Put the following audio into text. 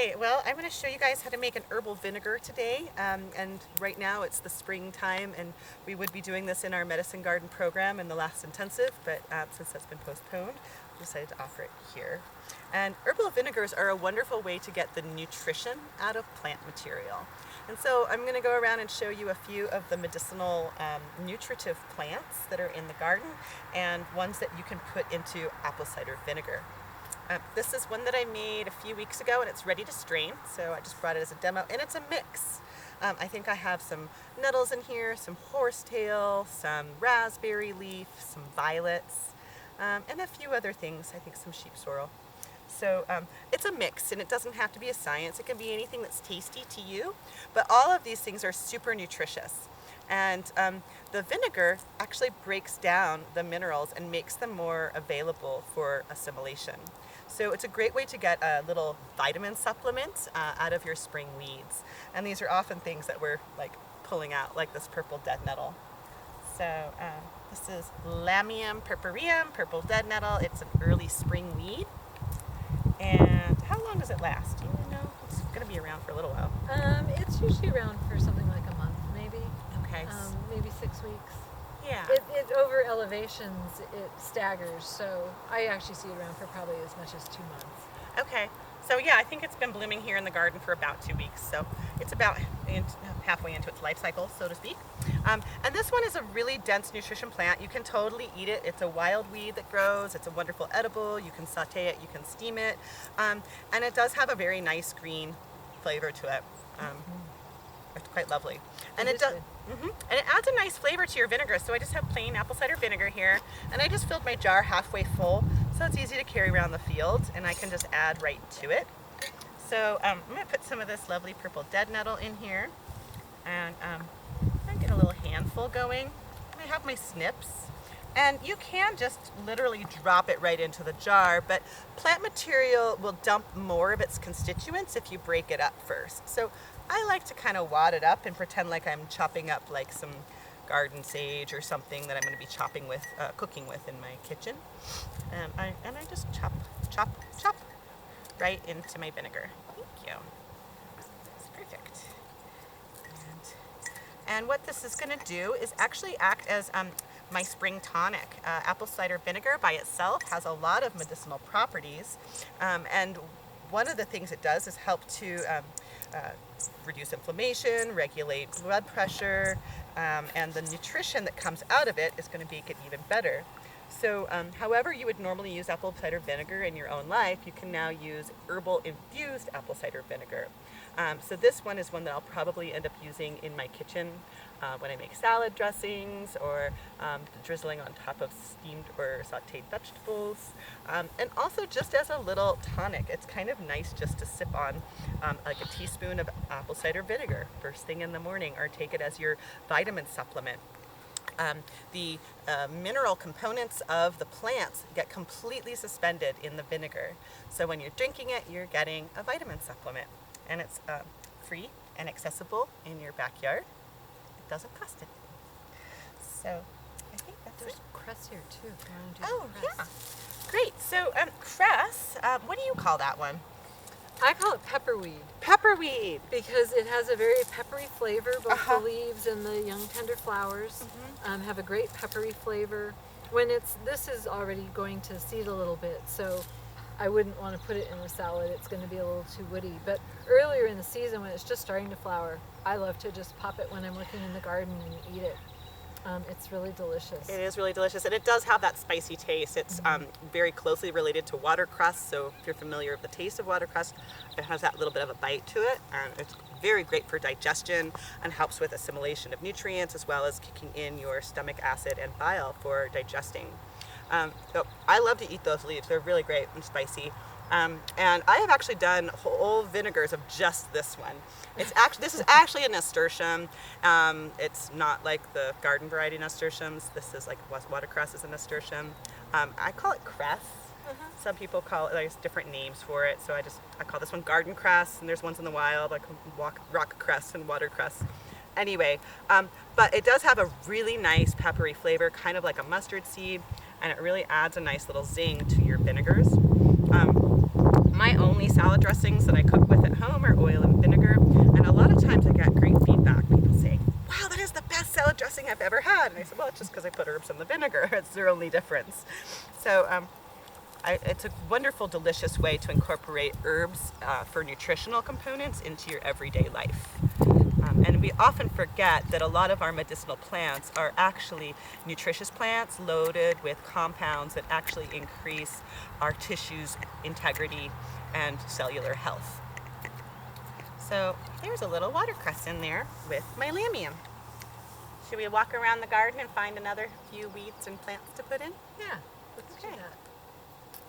Okay, well, I'm going to show you guys how to make an herbal vinegar today. And right now it's the springtime, and we would be doing this in our medicine garden program in the last intensive, but since that's been postponed, we decided to offer it here. And herbal vinegars are a wonderful way to get the nutrition out of plant material. And so I'm going to go around and show you a few of the medicinal nutritive plants that are in the garden and ones that you can put into apple cider vinegar. This is one that I made a few weeks ago, and it's ready to strain, so I just brought it as a demo, and it's a mix. I think I have some nettles in here, some horsetail, some raspberry leaf, some violets, and a few other things, I think some sheep sorrel. So it's a mix, and it doesn't have to be a science. It can be anything that's tasty to you, but all of these things are super nutritious. And the vinegar actually breaks down the minerals and makes them more available for assimilation. So it's a great way to get a little vitamin supplement out of your spring weeds. And these are often things that we're like pulling out, like this purple dead nettle. So this is Lamium purpureum, purple dead nettle. It's an early spring weed. And how long does it last? Do you know? It's going to be around for a little while. It's usually around for something like a month, maybe. Okay. Maybe 6 weeks. Yeah. It over elevations, it staggers, so I actually see it around for probably as much as 2 months. Okay. So yeah, I think it's been blooming here in the garden for about 2 weeks. So it's about halfway into its life cycle, so to speak. And this one is a really dense nutrition plant. You can totally eat it. It's a wild weed that grows. It's a wonderful edible. You can saute it. You can steam it. And it does have a very nice green flavor to it. It's quite lovely. And it does. And it adds a nice flavor to your vinegar. So I just have plain apple cider vinegar here, and I just filled my jar halfway full, so it's easy to carry around the field, and I can just add right to it. So I'm going to put some of this lovely purple dead nettle in here, and I get a little handful going. I have my snips, and you can just literally drop it right into the jar, but plant material will dump more of its constituents if you break it up first. So I like to kind of wad it up and pretend like I'm chopping up like some garden sage or something that I'm going to be chopping with, cooking with in my kitchen. And I just chop, chop, chop right into my vinegar. Thank you. That's perfect. And what this is going to do is actually act as my spring tonic. Apple cider vinegar by itself has a lot of medicinal properties, and one of the things it does is help to reduce inflammation, regulate blood pressure, and the nutrition that comes out of it is going to make it even better. So however you would normally use apple cider vinegar in your own life, you can now use herbal infused apple cider vinegar. So this one is one that I'll probably end up using in my kitchen when I make salad dressings, or drizzling on top of steamed or sauteed vegetables, and also just as a little tonic. It's kind of nice just to sip on like a teaspoon of apple cider vinegar first thing in the morning, or take it as your vitamin supplement. The mineral components of the plants get completely suspended in the vinegar. So when you're drinking it, you're getting a vitamin supplement. And it's free and accessible in your backyard. It doesn't cost it. So I think that's There's it. cress here too. If you want to do Oh, the cress. yeah. Great. So cress, what do you call that one? I call it pepperweed Pepperweed. because it has a very peppery flavor. Both the leaves and the young tender flowers have a great peppery flavor. This is already going to seed a little bit, so I wouldn't want to put it in a salad. It's going to be a little too woody. But earlier in the season, when it's just starting to flower, I love to just pop it when I'm working in the garden and eat it. It's really delicious. It is really delicious, and it does have that spicy taste. It's very closely related to watercress, so if you're familiar with the taste of watercress, it has that little bit of a bite to it, and it's very great for digestion and helps with assimilation of nutrients, as well as kicking in your stomach acid and bile for digesting. So I love to eat those leaves. They're really great and spicy. And I have actually done whole vinegars of just this one. This is actually a nasturtium. It's not like the garden variety nasturtiums. This is like watercress is a nasturtium. I call it cress. Some people call it, there's different names for it. So I call this one garden cress, and there's ones in the wild like rock cress and watercress. Anyway, but it does have a really nice peppery flavor, kind of like a mustard seed, and it really adds a nice little zing to your vinegars. My only salad dressings that I cook with at home home are oil and vinegar. And a lot of times I get great feedback. People say, wow, that is the best salad dressing I've ever had. And I said, well, it's just because I put herbs in the vinegar. It's their only difference. So it's a wonderful, delicious way to incorporate herbs for nutritional components into your everyday life. And we often forget that a lot of our medicinal plants are actually nutritious plants loaded with compounds that actually increase our tissues' integrity and cellular health. So there's a little watercress in there with my lamium. Should we walk around the garden and find another few weeds and plants to put in? Yeah, let's do Okay. that.